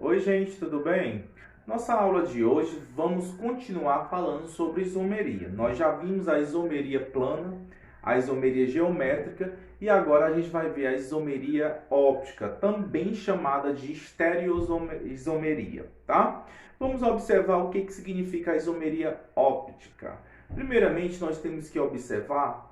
Oi, gente, tudo bem? Nossa aula de hoje vamos continuar falando sobre isomeria. Nós já vimos a isomeria plana, a isomeria geométrica e agora a gente vai ver a isomeria óptica, também chamada de estereoisomeria, tá? Vamos observar o que significa a isomeria óptica. Primeiramente, nós temos que observar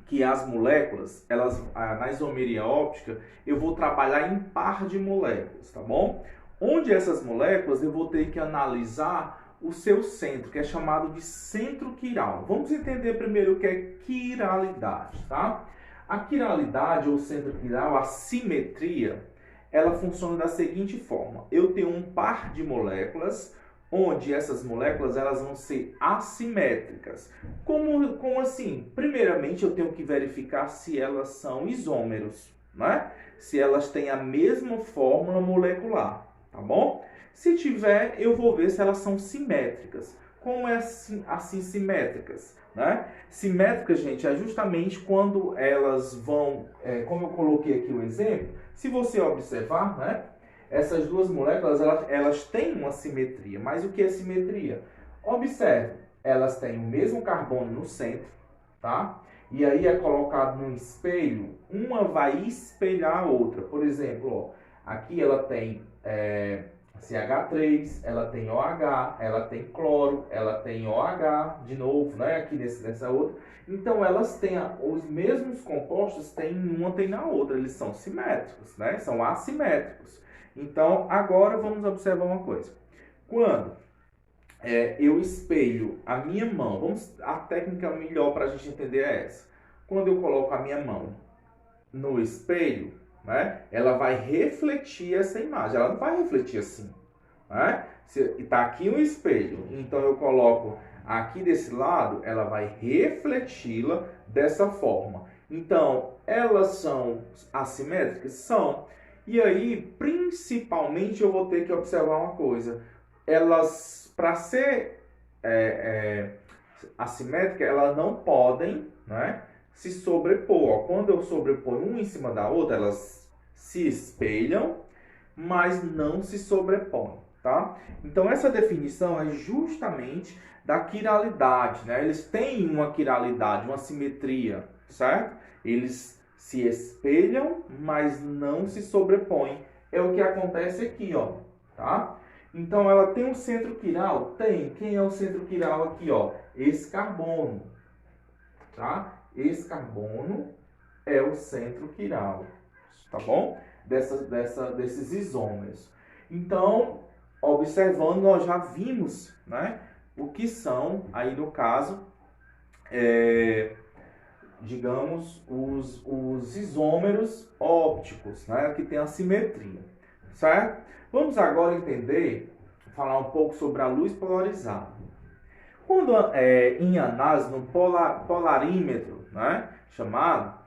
que as moléculas, na isomeria óptica, eu vou trabalhar em par de moléculas, tá bom? Onde essas moléculas eu vou ter que analisar o seu centro, que é chamado de centro quiral. Vamos entender primeiro o que é quiralidade, tá? A quiralidade ou centro quiral, a simetria, ela funciona da seguinte forma: eu tenho um par de moléculas onde essas moléculas elas vão ser assimétricas. Como assim? Primeiramente, eu tenho que verificar se elas são isômeros, né? Se elas têm a mesma fórmula molecular, tá bom? Se tiver, eu vou ver se elas são simétricas. Como é assim simétricas? Né? Simétricas, gente, é justamente quando elas vão, como eu coloquei aqui o exemplo, se você observar, né? Essas duas moléculas, elas têm uma simetria. Mas o que é simetria? Observe, elas têm o mesmo carbono no centro, tá? E aí é colocado num espelho, uma vai espelhar a outra. Por exemplo, ó, aqui ela tem CH3, ela tem OH, ela tem cloro, ela tem OH, de novo, né? Aqui nessa outra. Então, elas têm os mesmos compostos, tem uma, tem na outra. Eles são simétricos, né? São assimétricos. Então, agora vamos observar uma coisa. Quando eu espelho a minha mão, a técnica melhor para a gente entender é essa. Quando eu coloco a minha mão no espelho, né, ela vai refletir essa imagem. Ela não vai refletir assim. Né? Está aqui um espelho, então eu coloco aqui desse lado, ela vai refleti-la dessa forma. Então, elas são assimétricas? São. E aí, principalmente, eu vou ter que observar uma coisa. Elas, para ser assimétrica, elas não podem, né, se sobrepor. Ó, quando eu sobreponho uma em cima da outra, elas se espelham, mas não se sobrepõem. Tá? Então, essa definição é justamente da quiralidade. Né? Eles têm uma quiralidade, uma simetria, certo? Eles se espelham, mas não se sobrepõem. É o que acontece aqui, ó, tá? Então, ela tem um centro quiral? Tem. Quem é o centro quiral aqui, ó? Esse carbono, tá? Esse carbono é o centro quiral, tá bom? Desses isômeros. Então, observando, nós já vimos, né, o que são, aí no caso, digamos, os isômeros ópticos, né, que tem a simetria, certo? Vamos agora entender, falar um pouco sobre a luz polarizada. Quando em análise, no polarímetro, né, chamado,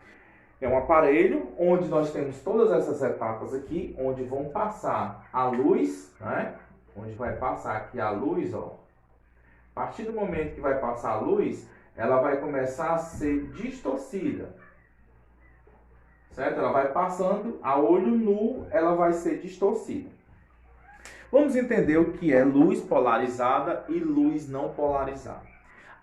é um aparelho onde nós temos todas essas etapas aqui, onde vão passar a luz, né? Onde vai passar aqui a luz, ó. A partir do momento que vai passar a luz, ela vai começar a ser distorcida. Certo? Ela vai passando, a olho nu, ela vai ser distorcida. Vamos entender o que é luz polarizada e luz não polarizada.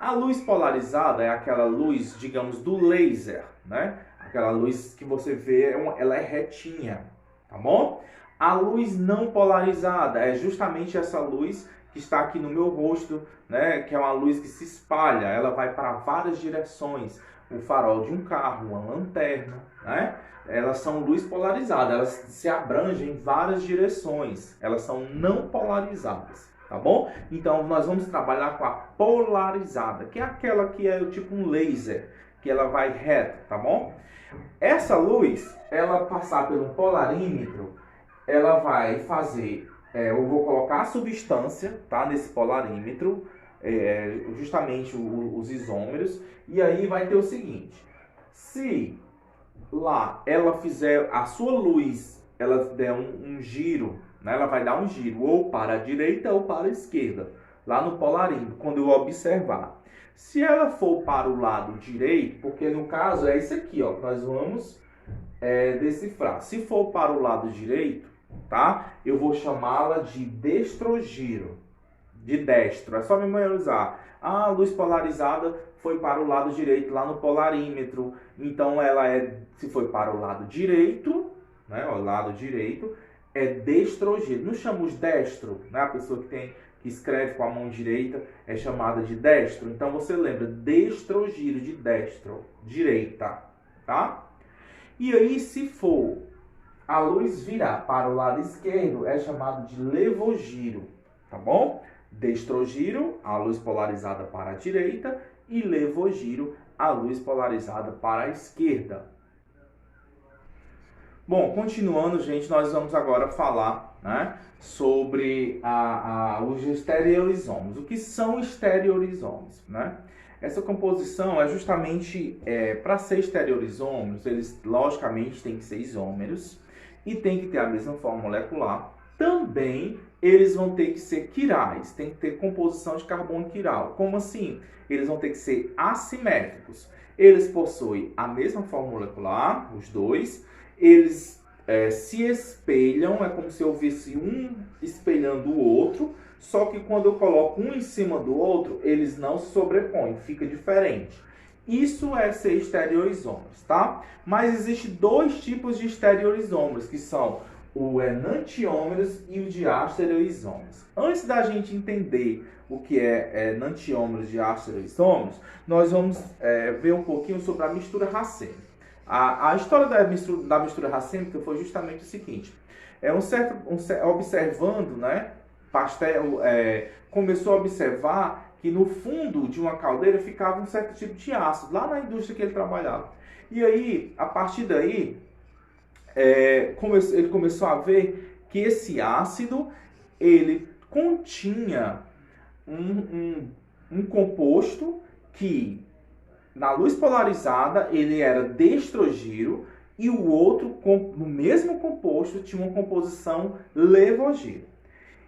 A luz polarizada é aquela luz, digamos, do laser, né? Aquela luz que você vê, ela é retinha, tá bom? A luz não polarizada é justamente essa luz que está aqui no meu rosto, né? Que é uma luz que se espalha, ela vai para várias direções. O farol de um carro, uma lanterna, né? Elas são luz polarizada, elas se abrangem em várias direções, elas são não polarizadas. Tá bom? Então, nós vamos trabalhar com a polarizada, que é aquela que é tipo um laser, que ela vai reto, tá bom? Essa luz, ela passar pelo polarímetro, ela vai fazer, eu vou colocar a substância, tá? Nesse polarímetro, justamente os isômeros, e aí vai ter o seguinte, se lá ela fizer, a sua luz, ela der um giro, né? Ela vai dar um giro ou para a direita ou para a esquerda, lá no polarímetro, quando eu observar. Se ela for para o lado direito, porque no caso é isso aqui, ó, que nós vamos decifrar. Se for para o lado direito, tá? Eu vou chamá-la de destrogiro, de destro. É só memorizar. A luz polarizada foi para o lado direito lá no polarímetro. Então ela se foi para o lado direito, né? O lado direito é destrogiro. Não chamamos destro, né? A pessoa que escreve com a mão direita é chamada de destro. Então você lembra, destrogiro, de destro, direita, tá? E aí, se for a luz virar para o lado esquerdo, é chamado de levogiro, tá bom? Destrogiro, a luz polarizada para a direita, e levogiro, a luz polarizada para a esquerda. Bom, continuando, gente, nós vamos agora falar, né, sobre os estereoisomos. O que são estereoisomos, né? Essa composição é justamente para ser estereoisomos, eles logicamente têm que ser isômeros e tem que ter a mesma forma molecular. Também eles vão ter que ser quirais, tem que ter composição de carbono quiral. Como assim? Eles vão ter que ser assimétricos. Eles possuem a mesma forma molecular, os dois. Eles se espelham, é como se eu visse um espelhando o outro, só que quando eu coloco um em cima do outro, eles não se sobrepõem, fica diferente. Isso é ser estereoisômeros, tá? Mas existem dois tipos de estereoisômeros, que são o enantiômeros e o diastereoisômeros. Antes da gente entender o que é enantiômeros e diastereoisômeros, nós vamos ver um pouquinho sobre a mistura racêmica. A história da mistura racêmica foi justamente o seguinte: observando, né, Pastel começou a observar que no fundo de uma caldeira ficava um certo tipo de ácido, lá na indústria que ele trabalhava. E aí, a partir daí, ele começou a ver que esse ácido, ele continha um composto que, na luz polarizada, ele era destrogiro, e o outro, no mesmo composto, tinha uma composição levogiro.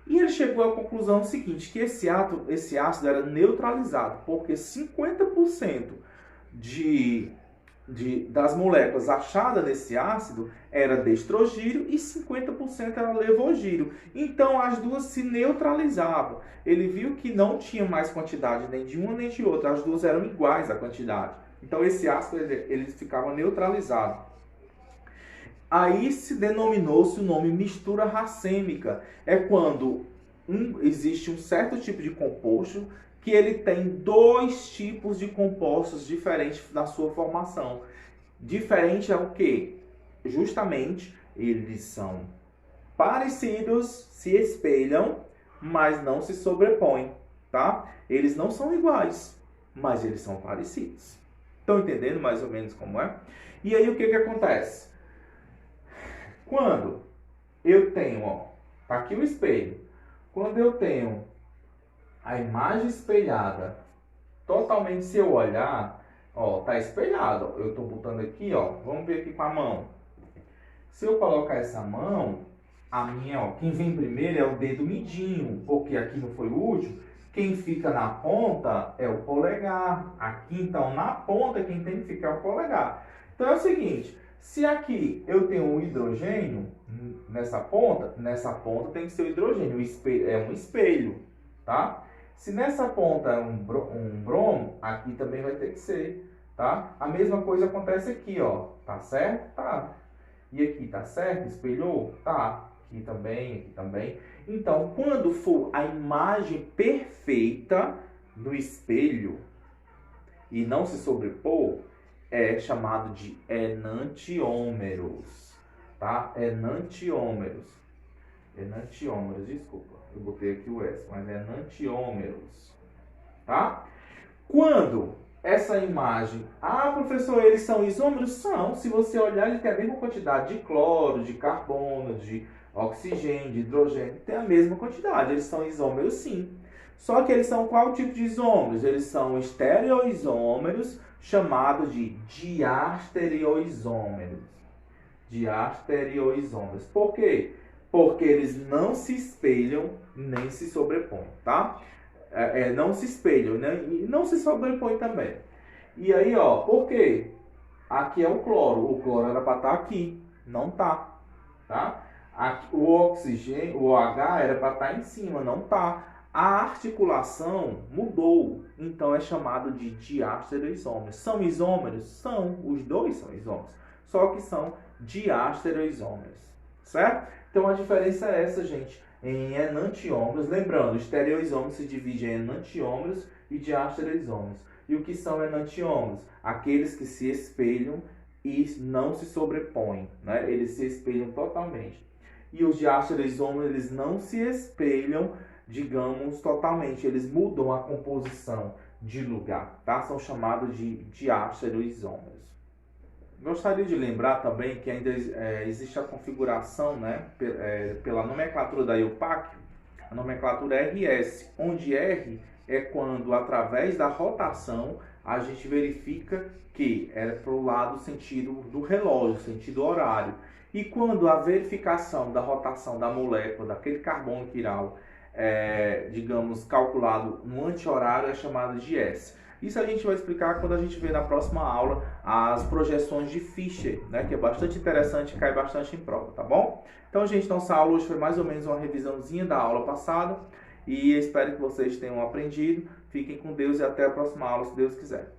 E ele chegou à conclusão seguinte, que esse ácido era neutralizado, porque 50% das moléculas achadas nesse ácido era destrogiro e 50% era levogiro. Então as duas se neutralizavam. Ele viu que não tinha mais quantidade nem de uma nem de outra, as duas eram iguais a quantidade. Então esse ácido ele ficava neutralizado. Aí se denominou-se o nome mistura racêmica. É quando existe um certo tipo de composto que ele tem dois tipos de compostos diferentes na sua formação. Diferente é o quê? Justamente, eles são parecidos, se espelham, mas não se sobrepõem, tá? Eles não são iguais, mas eles são parecidos. Estão entendendo mais ou menos como é? E aí o que acontece? Quando eu tenho, ó, tá aqui o espelho. Quando eu tenho a imagem espelhada, totalmente, se eu olhar, ó, tá espelhado. Eu tô botando aqui, ó, vamos ver aqui com a mão. Se eu colocar essa mão, a minha, ó, quem vem primeiro é o dedo midinho, porque aqui não foi o último. Quem fica na ponta é o polegar. Aqui, então, na ponta, quem tem que ficar é o polegar. Então é o seguinte, se aqui eu tenho um hidrogênio nessa ponta tem que ser o hidrogênio. O espelho é um espelho, tá? Se nessa ponta é um bromo, aqui também vai ter que ser, tá? A mesma coisa acontece aqui, ó. Tá certo? Tá. E aqui, tá certo? Espelhou? Tá. Aqui também, aqui também. Então, quando for a imagem perfeita no espelho e não se sobrepor, é chamado de enantiômeros, tá? Enantiômeros, desculpa, eu botei aqui o S, mas é enantiômeros, tá? Quando essa imagem, professor, eles são isômeros? São, se você olhar, ele tem a mesma quantidade de cloro, de carbono, de oxigênio, de hidrogênio, tem a mesma quantidade, eles são isômeros sim. Só que eles são qual tipo de isômeros? Eles são estereoisômeros, chamados de diastereoisômeros. Diastereoisômeros. Por quê? Porque eles não se espelham nem se sobrepõem, tá? Não se espelham, né? E não se sobrepõem também. E aí, ó, por quê? Aqui é o cloro. O cloro era para estar aqui, não tá, tá? O oxigênio, o OH era para estar em cima, não tá. A articulação mudou, então é chamado de diastereoisômeros. São isômeros? São, os dois são isômeros, só que são diastereoisômeros, certo? Então a diferença é essa, gente, em enantiômeros. Lembrando, estereoisômeros se divide em enantiômeros e diastereoisômeros. E o que são enantiômeros? Aqueles que se espelham e não se sobrepõem, né? Eles se espelham totalmente. E os diastereoisômeros, eles não se espelham, digamos, totalmente. Eles mudam a composição de lugar, tá? São chamados de diastereoisômeros. Gostaria de lembrar também que ainda existe a configuração, né, pela nomenclatura da IUPAC, a nomenclatura RS, onde R é quando, através da rotação, a gente verifica que é para o lado sentido do relógio, sentido horário. E quando a verificação da rotação da molécula, daquele carbono quiral, digamos, calculado no anti-horário, é chamado de S. Isso a gente vai explicar quando a gente ver na próxima aula as projeções de Fischer, né, que é bastante interessante e cai bastante em prova, tá bom? Então, gente, nossa aula hoje foi mais ou menos uma revisãozinha da aula passada e espero que vocês tenham aprendido. Fiquem com Deus e até a próxima aula, se Deus quiser.